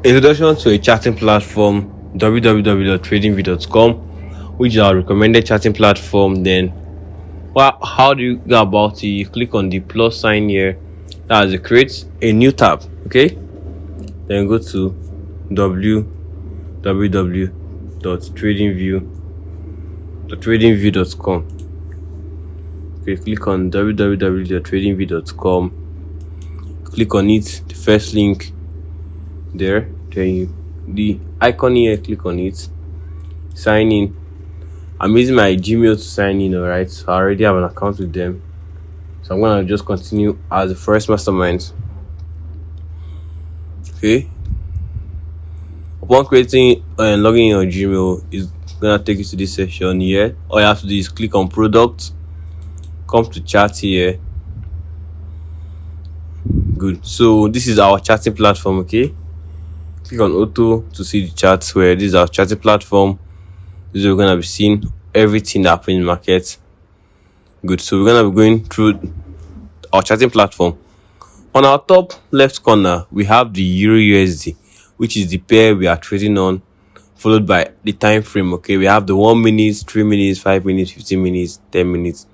Introduction to a chatting platform, www.tradingview.com, which is our recommended chatting platform. Then, how do you go about it? You click on the plus sign here. That is, it creates a new tab. Okay, then go to www.tradingview.com. Okay, click on www.tradingview.com. Click on it, the first link there. Then the icon here, click on it, sign in. I'm using my Gmail to sign in. Alright, so I already have an account with them, so I'm gonna just continue as the first mastermind. Okay, upon creating and logging in on Gmail, is gonna take you to this section here. All you have to do is click on product, come to chat here. Good, so this is our chatting platform. Okay, click on auto to see the chat, where this is our chatting platform. This is where we're gonna be seeing everything that happens in the market. Good, so we're gonna be going through our chatting platform. On our top left corner, we have the Euro USD, which is the pair we are trading on, followed by the time frame. Okay, we have the 1 minute, 3 minutes, 5 minutes, 15 minutes, 10 minutes.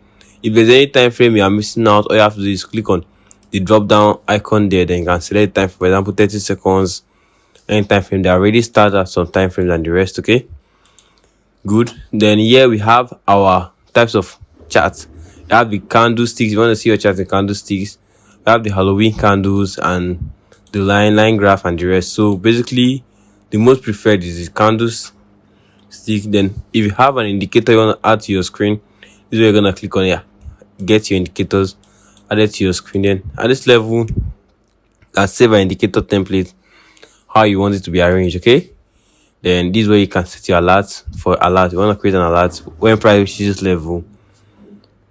If there's any time frame you are missing out, all you have to do is click on the drop down icon there. Then you can select time, for example 30 seconds, any time frame. They already start at some time frames and the rest. Okay, good. Then here we have our types of charts. You have the candlesticks. You want to see your chart in candlesticks. We have the Halloween candles and the line graph and the rest. So basically, the most preferred is the candlestick. Then if you have an indicator you want to add to your screen, this is where you're gonna click on here, get your indicators added to your screen. Then at this level, let's save an indicator template, how you want it to be arranged. Okay, then this is where you can set your alerts. For alert, you want to create an alert when price reaches this level.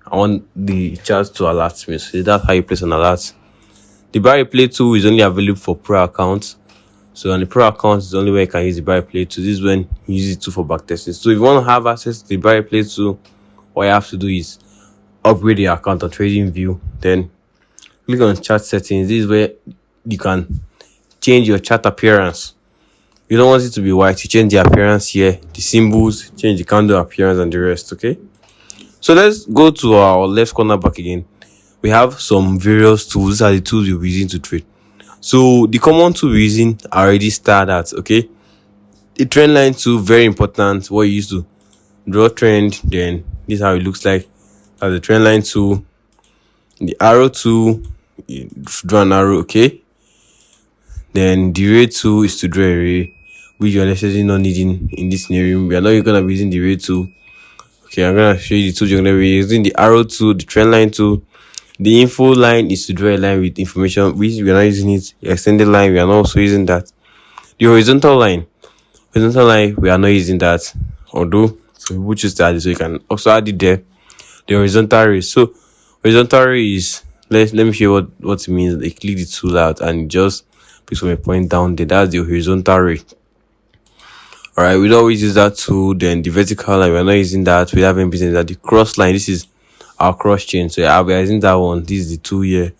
I want the chart to alert me, so that's how you place an alert. The buy replay tool is only available for pro accounts. So on the pro account is the only way you can use the buy replay tool. This is when you use it too for backtesting. So if you want to have access to the buy replay tool, what you have to do is upgrade your account on TradingView. Then click on chart settings. This is where you can change your chart appearance. You don't want it to be white, you change the appearance here, the symbols, change the candle appearance and the rest. Okay, so let's go to our left corner back again. We have some various tools. These are the tools you're using to trade. So the common tool we're using are already started at. Okay, the trend line tool, very important. What you use to draw trend. Then this is how it looks like. That's the trend line tool. The arrow tool, you draw an arrow. Okay, then the ray tool is to draw a ray, which you're necessarily not needing in this scenario. We are not going to be using the ray tool. Okay, I'm going to show you the tools you're going to be using. The arrow tool, the trend line tool. The info line is to draw a line with information, which we are not using it. The extended line, we are not also using that. The horizontal line, we are not using that. Although, so we choose to add it, so you can also add it there. The horizontal ray. So, horizontal ray is, let me show you what it means. They click the tool out and it just picks from a point down there. That's the horizontal ray. Alright, we don't always use that tool. Then the vertical line, we're not using that. We haven't business that. The cross line, this is our cross chain. So yeah, we're using that one. This is the tool here.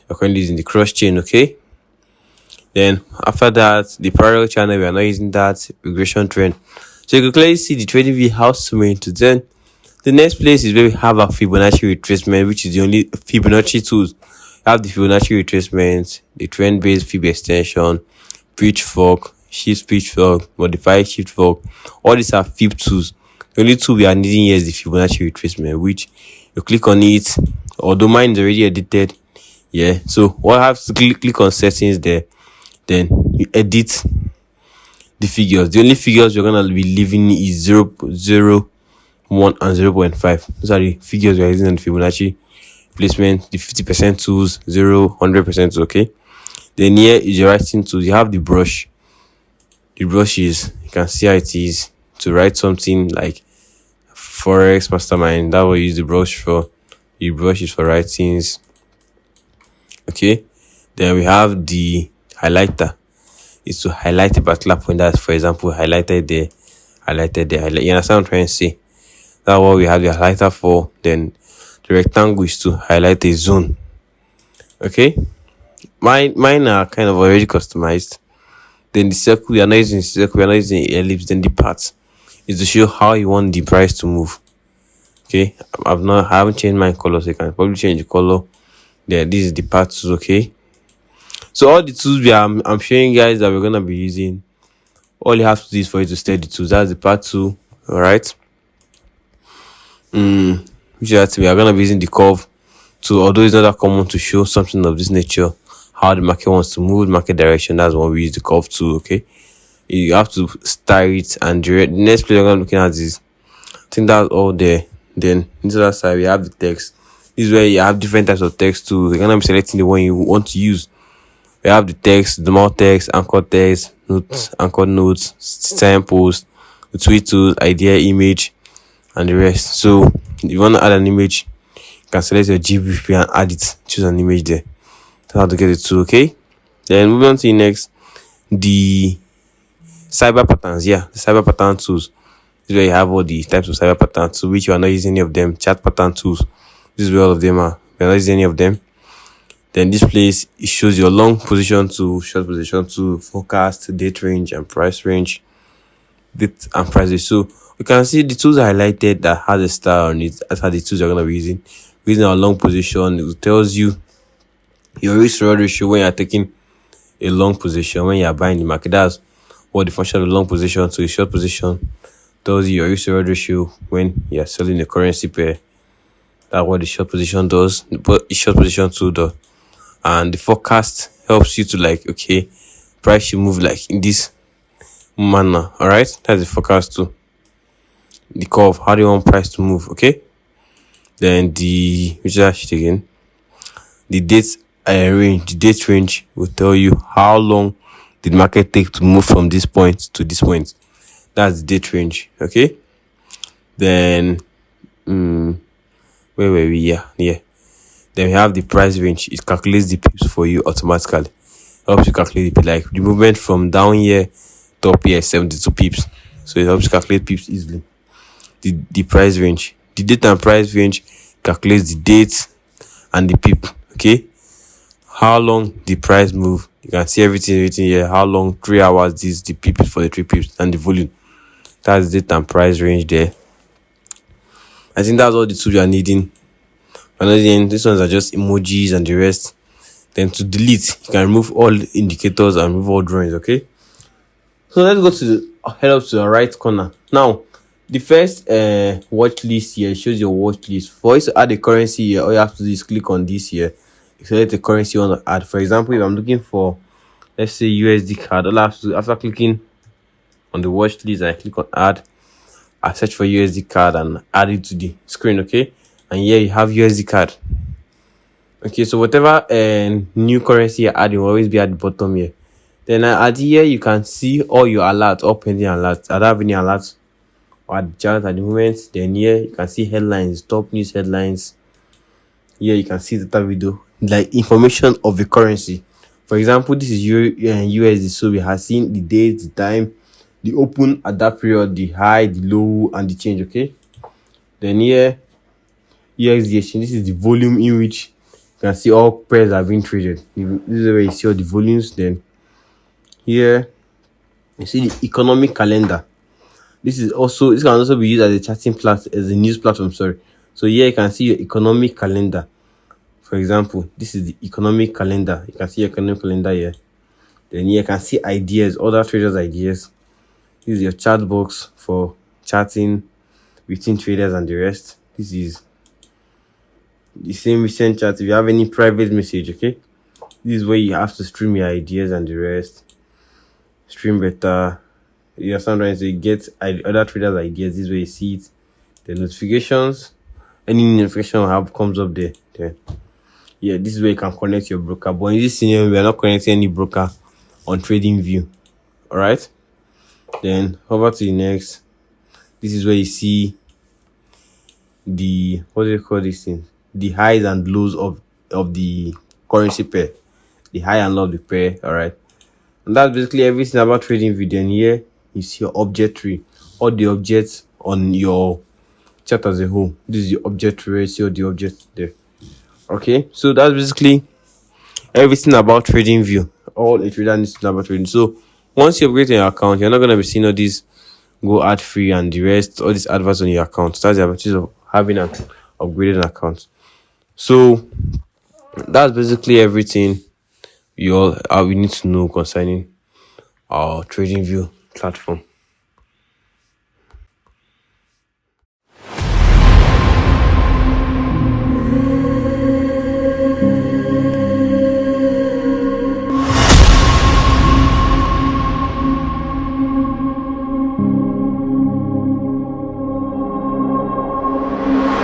We're currently using the cross chain. Okay, then after that, the parallel channel, we are not using that. Regression trend. So you can clearly see the trading view house to main to. Then the next place is where we have our Fibonacci retracement, which is the only Fibonacci tools. We have the Fibonacci retracement, the trend based Fib extension, pitchfork, shift pitchfork, modified shift fork. All these are Fib tools. The only tool we are needing here is the Fibonacci retracement, which you click on it, although mine is already edited. Yeah, so what I have to click on settings there, then you edit the figures. The only figures you're gonna be leaving is 0, 0, 1 and 0.5. Those are the figures we're using on the Fibonacci placement. The 50% tools, 0, 100%. Okay, then here is your writing tools. You have the brush. The brush is, you can see how it is to write something like Forex mastermind. That will use the brush for. The brush is for writings. Okay, then we have the highlighter. It's to highlight a particular point. That's, for example, highlighted there, highlighted there. You understand what I'm trying to say? That's what we have the highlighter for. Then the rectangle is to highlight a zone. Okay, mine are kind of already customized. Then the circle, we are not using circle, we are not using ellipse. Then the path is to show how you want the price to move. Okay, I haven't changed my color, so you can probably change the color. There, this is the path tools. Okay, so all the tools I'm showing you guys that we're gonna be using, all you have to do is for you to study the tools. That's the part 2. All right. Which is that we are gonna be using the curve to, although it's not that common to show something of this nature, how the market wants to move, market direction. That's when we use the curve tool. Okay, you have to style it and direct. The next place we're gonna be looking at is, I think that's all there. Then this other side we have the text. This is where you have different types of text too. You're gonna be selecting the one you want to use. We have the text, the more text, anchor text, notes, anchor notes, signpost, the tweet tools, idea, image, and the rest. So if you want to add an image, you can select your GBP and add it. Choose an image there. That's how to get it too. Okay. Then moving on to the next, the cyber patterns. Yeah, the cyber pattern tools. This is where you have all the types of cyber patterns, to which you are not using any of them. Chart pattern tools. This is where all of them are. We are not using any of them. Then this place, it shows your long position to short position to forecast, date range, and price range. Date and price range. So you can see the tools are highlighted that has a star on it. That's how the tools you're gonna be using. Using our long position, it tells you your risk reward ratio when you're taking a long position, when you're buying the market. That's what the function of the long position to a short position tells you your risk reward ratio when you're selling a currency pair. That's what the short position does. But the short position tool does. And the forecast helps you to, like, okay, price should move like in this manner. All right, that's the forecast too. The curve, how do you want price to move? Okay. Then which is that again, the date range. The date range will tell you how long did the market take to move from this point to this point. That's the date range. Okay. Then where were we? Yeah. Then we have the price range. It calculates the pips for you automatically. Helps you calculate the like the movement from down here to up here is 72 pips. So it helps you calculate pips easily. The price range. The date and price range calculates the date and the pip. Okay. How long the price move. You can see everything here. How long, 3 hours, this the pip for the 3 pips and the volume. That's the date and price range there. I think that's all the tools you are needing. Another thing, these ones are just emojis and the rest. Then to delete, you can remove all indicators and remove all drawings. Okay. So let's go to head up to the right corner. Now, the first watch list here shows your watch list. For you to add a currency here, all you have to do is click on this here. Select the currency you want to add. For example, if I'm looking for, let's say, USD card, all I have to do, after clicking on the watch list, I click on add. I search for USD card and add it to the screen. Okay. And here you have USD card. Okay, so whatever new currency you're adding will always be at the bottom here. Then at here you can see all your alerts, all pending alerts. I don't have any alerts or at the chart at the moment. Then here you can see headlines, top news headlines. Here you can see the top video, like information of the currency. For example, this is USD, so we have seen the date, the time, the open at that period, the high, the low, and the change. Okay. Then here. USD, this is the volume in which you can see all pairs have been traded. This is where you see all the volumes. Then here you see the economic calendar. This can also be used as a chatting platform, as a news platform. Sorry. So here you can see your economic calendar. For example, this is the economic calendar. You can see your economic calendar here. Then here you can see ideas, other traders' ideas. This is your chat box for chatting between traders and the rest. This is the same recent chat. If you have any private message, okay, this is where you have to stream your ideas and the rest. Stream better. You're sometimes you get other traders' ideas. This is where you see it. The notifications, any notification you have comes up there. Then yeah, this is where you can connect your broker. But in this scenario, we are not connecting any broker on TradingView. All right. Then over to the next. This is where you see the, what do you call this thing? The highs and lows of the currency pair. The high and low of the pair. All right. And that's basically everything about TradingView. Then here you see your object tree, all the objects on your chart as a whole. This is the object tree. You see all the objects there. Okay, so that's basically everything about TradingView. All a trader needs to know about trading. So Once you upgrade your account, you're not gonna be seeing all these go ad free and the rest, all these adverts on your account. That's the advantage of having an upgraded account. So that's basically everything we need to know concerning our trading view platform.